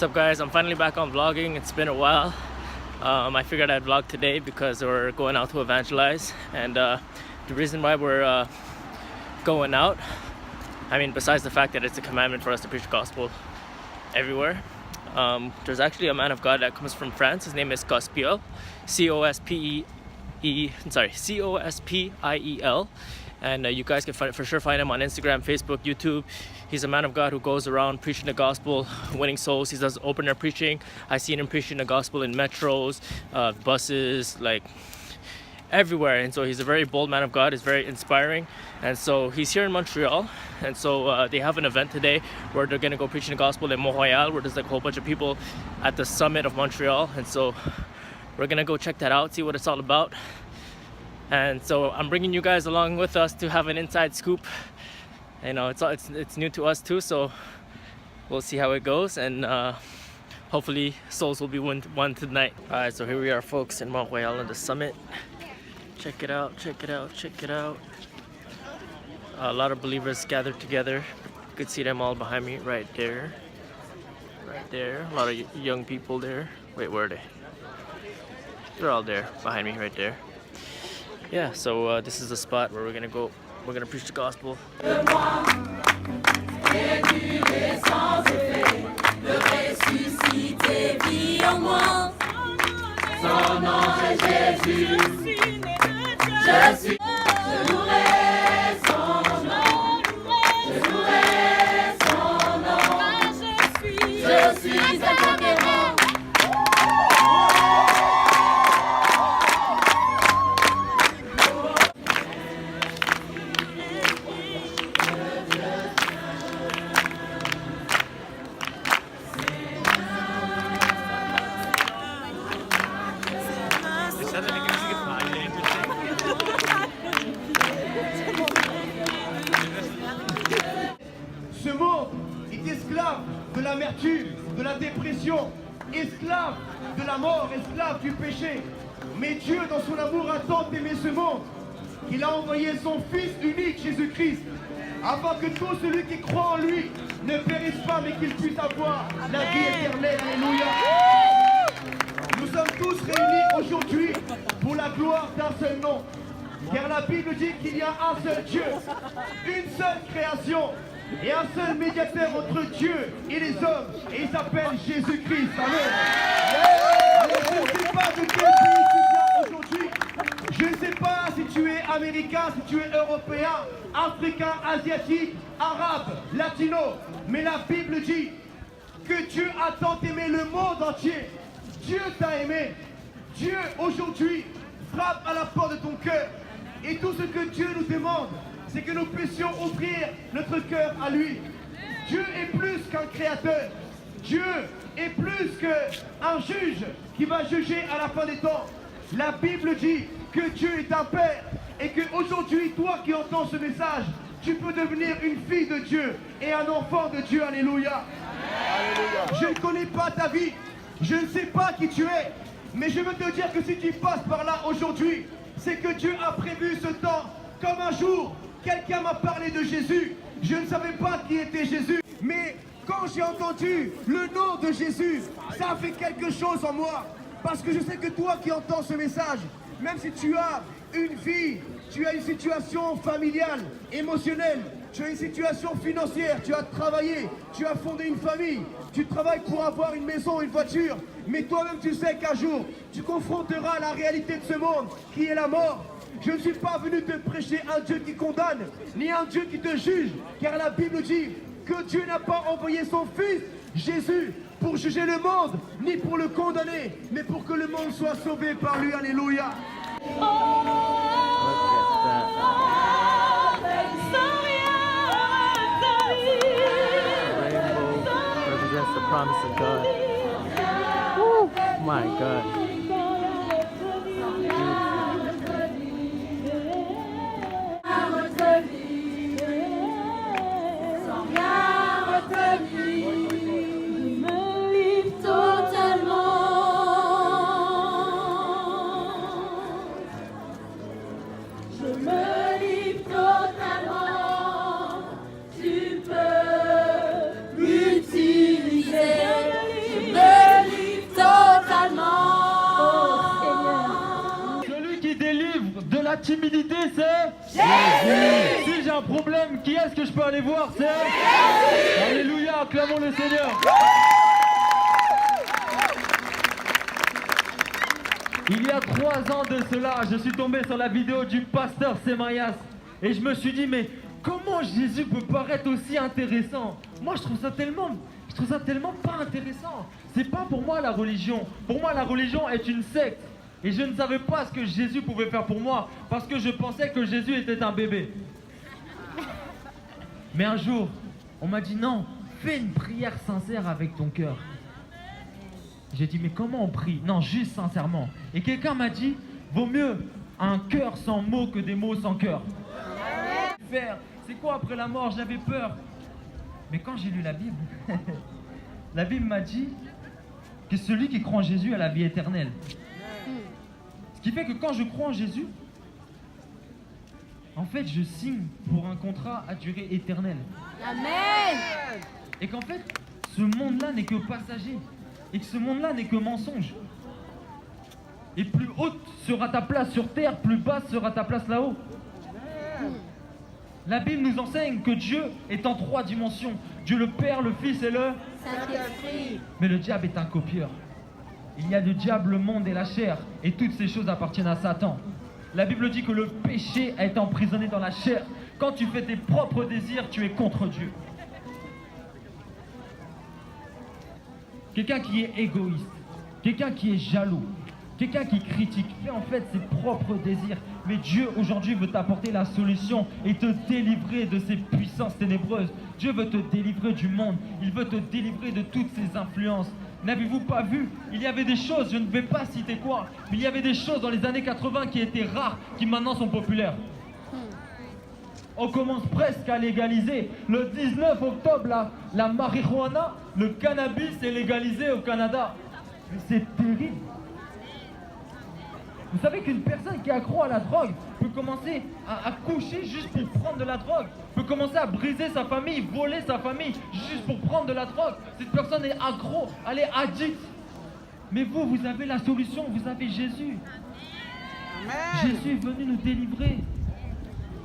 What's up, guys? I'm finally back on vlogging. It's been a while. I figured I'd vlog today because we're going out to evangelize, and the reason why we're going out, I mean, besides the fact that it's a commandment for us to preach the gospel everywhere, there's actually a man of God that comes from France. His name is Cospiel, Cospiel, and you guys can for sure find him on Instagram, Facebook, YouTube. He's a man of God who goes around preaching the gospel, winning souls. He does open air preaching. I've seen him preaching the gospel in metros, buses, like everywhere. And so he's a very bold man of God. He's very inspiring. And so he's here in Montreal. And so they have an event today where they're going to go preaching the gospel in Mont-Royal, where there's like a whole bunch of people at the summit of Montreal. And so we're going to go check that out, see what it's all about. And so I'm bringing you guys along with us to have an inside scoop. You know, it's new to us too, so we'll see how it goes, and hopefully souls will be won tonight. Alright, so here we are, folks, in Mont-Royal on the summit. Check it out, check it out, check it out. A lot of believers gathered together. You could see them all behind me right there. Right there. A lot of young people there. Wait, where are they? They're all there behind me right there. Yeah, so this is the spot where we're gonna go. We're gonna preach the gospel. Ce monde est esclave de l'amertume, de la dépression, esclave de la mort, esclave du péché. Mais Dieu, dans son amour, a tant aimé ce monde qu'il a envoyé son Fils unique, Jésus-Christ, afin que tout celui qui croit en lui ne périsse pas, mais qu'il puisse avoir la vie éternelle. Alléluia. Nous sommes tous réunis aujourd'hui pour la gloire d'un seul nom. Car la Bible dit qu'il y a un seul Dieu, une seule création et un seul médiateur entre Dieu et les hommes. Et il s'appelle Jésus-Christ. Amen. Je ne sais pas de quel pays tu viens aujourd'hui. Je ne sais pas si tu es américain, si tu es européen, africain, asiatique, arabe, latino. Mais la Bible dit que Dieu a tant aimé le monde entier. Dieu t'a aimé. Dieu aujourd'hui frappe à la porte de ton cœur. Et tout ce que Dieu nous demande, c'est que nous puissions ouvrir notre cœur à lui. Dieu est plus qu'un créateur. Dieu est plus qu'un juge qui va juger à la fin des temps. La Bible dit que Dieu est un père et qu'aujourd'hui, toi qui entends ce message, tu peux devenir une fille de Dieu et un enfant de Dieu. Alléluia. Alléluia. Je ne connais pas ta vie. Je ne sais pas qui tu es. Mais je veux te dire que si tu passes par là aujourd'hui, c'est que Dieu a prévu ce temps. Comme un jour, quelqu'un m'a parlé de Jésus. Je ne savais pas qui était Jésus. Mais quand j'ai entendu le nom de Jésus, ça a fait quelque chose en moi. Parce que je sais que toi qui entends ce message, même si tu as une vie, tu as une situation familiale, émotionnelle, tu as une situation financière, tu as travaillé, tu as fondé une famille, tu travailles pour avoir une maison, une voiture, mais toi-même tu sais qu'un jour, tu confronteras la réalité de ce monde, qui est la mort. Je ne suis pas venu te prêcher un Dieu qui condamne, ni un Dieu qui te juge, car la Bible dit que Dieu n'a pas envoyé son Fils, Jésus, pour juger le monde, ni pour le condamner, mais pour que le monde soit sauvé par lui. Alléluia. The promise of God. Woo, my God. timidité, c'est Jésus. Si j'ai un problème, qui est-ce que je peux aller voir? C'est Jésus. Alléluia, acclamons le Seigneur. Il y a 3 ans de cela, je suis tombé sur la vidéo du pasteur Semayas et je me suis dit, mais comment Jésus peut paraître aussi intéressant? Moi, je trouve ça tellement pas intéressant. C'est pas pour moi la religion. Pour moi, la religion est une secte. Et je ne savais pas ce que Jésus pouvait faire pour moi parce que je pensais que Jésus était un bébé. Mais un jour, on m'a dit non, fais une prière sincère avec ton cœur. J'ai dit mais comment on prie? Non, juste sincèrement. Et quelqu'un m'a dit, vaut mieux un cœur sans mots que des mots sans cœur. C'est quoi après la mort? J'avais peur. Mais quand j'ai lu la Bible, la Bible m'a dit que celui qui croit en Jésus a la vie éternelle. Ce qui fait que quand je crois en Jésus, en fait, je signe pour un contrat à durée éternelle. Amen. Et qu'en fait, ce monde-là n'est que passager. Et que ce monde-là n'est que mensonge. Et plus haute sera ta place sur terre, plus basse sera ta place là-haut. La Bible nous enseigne que Dieu est en 3 dimensions. Dieu le Père, le Fils et le Saint-Esprit. Mais le diable est un copieur. Il y a le diable, le monde et la chair. Et toutes ces choses appartiennent à Satan. La Bible dit que le péché a été emprisonné dans la chair. Quand tu fais tes propres désirs, tu es contre Dieu. Quelqu'un qui est égoïste, quelqu'un qui est jaloux, quelqu'un qui critique, fait en fait ses propres désirs. Mais Dieu aujourd'hui veut t'apporter la solution et te délivrer de ces puissances ténébreuses. Dieu veut te délivrer du monde, il veut te délivrer de toutes ces influences. N'avez-vous pas vu? Il y avait des choses, je ne vais pas citer quoi, mais il y avait des choses dans les années 80 qui étaient rares, qui maintenant sont populaires. On commence presque à légaliser. Le 19 octobre, la marijuana, le cannabis est légalisé au Canada. Mais c'est terrible. Vous savez qu'une personne qui est accro à la drogue peut commencer à coucher juste pour prendre de la drogue, peut commencer à briser sa famille, voler sa famille juste pour prendre de la drogue. Cette personne est accro, elle est addict. Mais vous avez la solution, vous avez Jésus. Amen. Jésus est venu nous délivrer.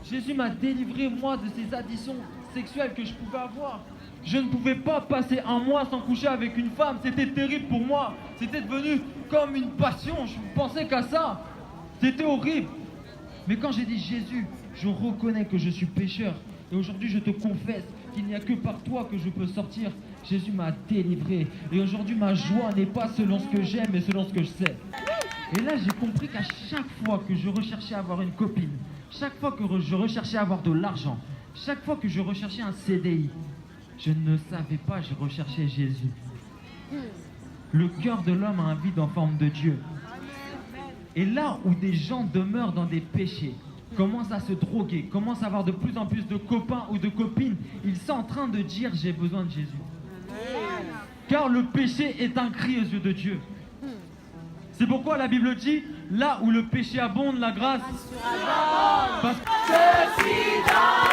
Jésus m'a délivré, moi, de ces addictions sexuelles que je pouvais avoir. Je ne pouvais pas passer un mois sans coucher avec une femme. C'était terrible pour moi. C'était devenu comme une passion. Je pensais qu'à ça. C'était horrible. Mais quand j'ai dit Jésus, je reconnais que je suis pécheur. Et aujourd'hui, je te confesse qu'il n'y a que par toi que je peux sortir. Jésus m'a délivré. Et aujourd'hui, ma joie n'est pas selon ce que j'aime, mais selon ce que je sais. Et là, j'ai compris qu'à chaque fois que je recherchais à avoir une copine, chaque fois que je recherchais à avoir de l'argent, chaque fois que je recherchais un CDI, je ne savais pas, je recherchais Jésus. Le cœur de l'homme a un vide en forme de Dieu. Et là où des gens demeurent dans des péchés, commencent à se droguer, commencent à avoir de plus en plus de copains ou de copines, ils sont en train de dire j'ai besoin de Jésus. Car le péché est un cri aux yeux de Dieu. C'est pourquoi la Bible dit, là où le péché abonde, la grâce. Parce que je suis dans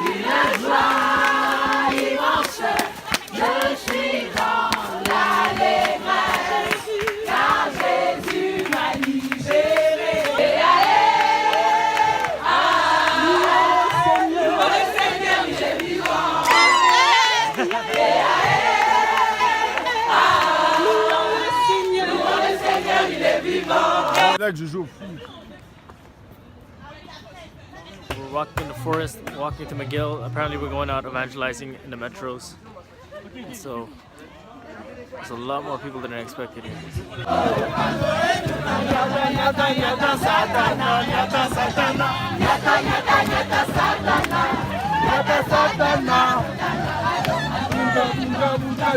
une joie immense, je suis dans l'allégresse, car Jésus m'a libéré. Et allez, le Seigneur, il est vivant. Et allez. Là que je joue. We're walking in the forest, walking to McGill. Apparently we're going out evangelizing in the metros. And so there's a lot more people than I expected here.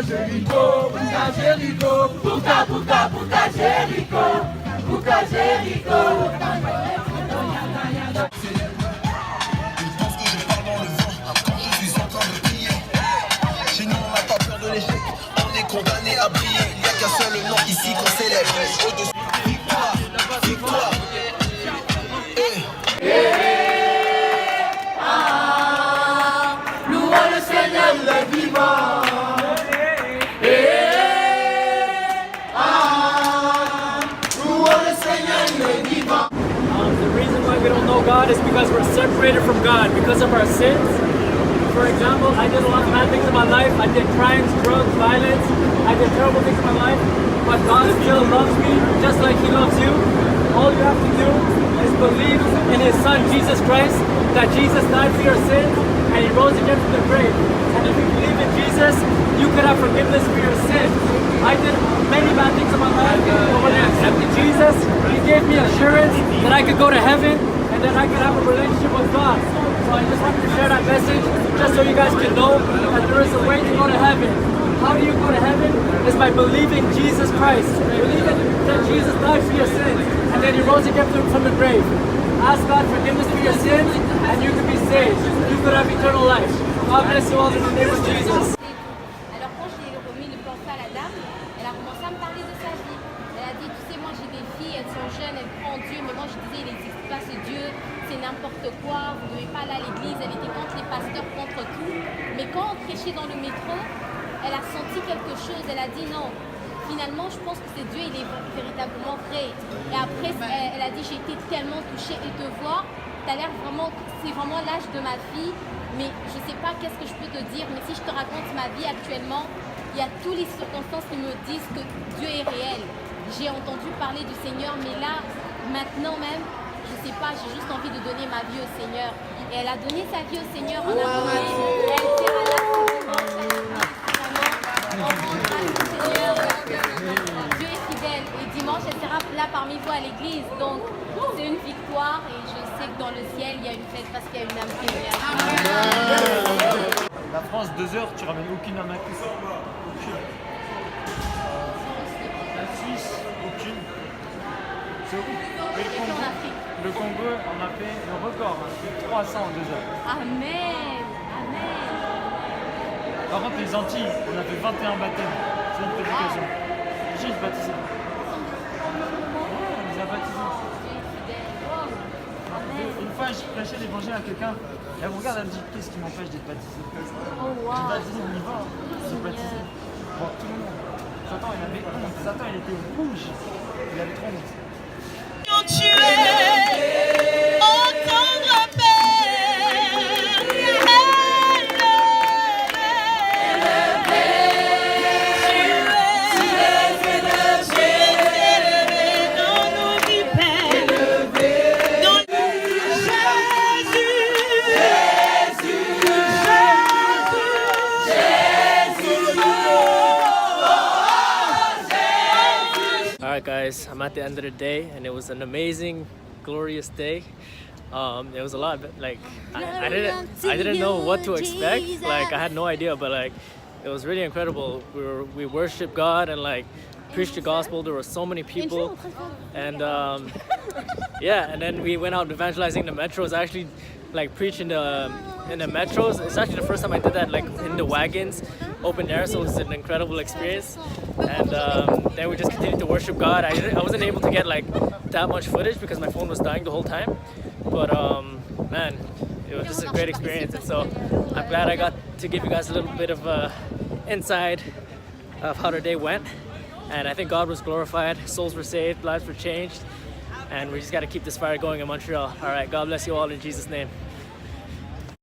Jéricho, Jéricho, Bouka, Bouka, Bouka, Jéricho, Bouka, Jéricho. Je pense que je parle dans le vent, quand je suis en train de prier. Chez nous on n'a pas peur de l'échec, on est condamné à briller. Il n'y a qu'un seul nom ici qu'on célèbre. Au-dessus, victoire, victoire. Louons le Seigneur, il est vivant. Louons le Seigneur, know God is because we're separated from God because of our sins. For example, I did a lot of bad things in my life. I did crimes, drugs, violence. I did terrible things in my life. But God still loves me just like He loves you. All you have to do is believe in His Son, Jesus Christ, that Jesus died for your sins and He rose again from the grave. And if you believe in Jesus, you could have forgiveness for your sins. I did many bad things in my life, but when I accepted Jesus, He gave me assurance that I could go to heaven and that I could have a relationship with God. So I just wanted to share that message just so you guys can know that there is a way to go to heaven. How do you go to heaven? It's by believing Jesus Christ. Believing that Jesus died for your sins and then He rose again from the grave. Ask God forgiveness for your sins and you can be saved. You could have eternal life. God bless you all in the name of Jesus. Alors quand j'ai remis le portrait à la dame, elle a commencé à me parler de sa vie. Elle a dit, tu sais, moi j'ai des filles, elles sont jeunes, elles croient en Dieu, mais moi je disais, il n'existe pas ce Dieu, c'est n'importe quoi, vous ne devez pas aller à l'église, elle était contre les pasteurs, contre tout. Mais quand on prêchait dans le métro, elle a senti quelque chose, elle a dit non. Finalement, je pense que c'est Dieu, il est véritablement vrai. Et après, elle a dit, j'ai été tellement touchée et te voir, t'as l'air vraiment, c'est vraiment l'âge de ma fille, mais je sais pas qu'est-ce que je peux te dire, mais si je te raconte ma vie actuellement, il y a toutes les circonstances qui me disent que Dieu est réel. J'ai entendu parler du Seigneur, mais là, maintenant même, je sais pas, j'ai juste envie de donner ma vie au Seigneur. Et elle a donné sa vie au Seigneur en amour. Elle sera là ce dimanche, elle a dit vraiment, enfant du Seigneur, Dieu est fidèle. Et dimanche, elle sera là parmi vous à l'église. Donc, c'est une victoire et je sais que dans le ciel, il y a une fête parce qu'il y a une âme qui est La France, 2 heures, tu ramènes aucune âme à Christ. Aucune. La Suisse, aucune. C'est horrible. Le Congo, on a fait le record, on a fait 300 en 2 heures. Amen. Amen. Par contre, les Antilles, on a fait 21 baptêmes. C'est une prédication. J'ai baptisé. On les a baptisés. Dieu est fidèle. Wow. Amen. Une fois, je prêchais l'évangile à quelqu'un. Elle me regarde, elle me dit, qu'est-ce qui m'empêche d'être baptisé? Oh J'ai wow. baptisé, on y va. J'ai baptisé. Bon, tout le monde. Satan, il avait honte. Satan, il était rouge. Il avait trop honte. Tu es au tendre Père, élevé dans nos vies, Père, dans Alright guys, I'm at the end of the day and it was an amazing, glorious day. It was a lot, like I didn't know what to expect. Like I had no idea, but like it was really incredible. We worshiped God and like preached the gospel. There were so many people, and yeah, and then we went out evangelizing the metros. I actually like preached in the metros. It's actually the first time I did that, like in the wagons, open air. So it was an incredible experience. And then we just continued to worship God. I wasn't able to get like that much footage because my phone was dying the whole time. But man, it was just a great experience. And so I'm glad I got to give you guys a little bit of insight of how the day went. And I think God was glorified, souls were saved, lives were changed. And we just got to keep this fire going in Montreal. All right, God bless you all in Jesus' name.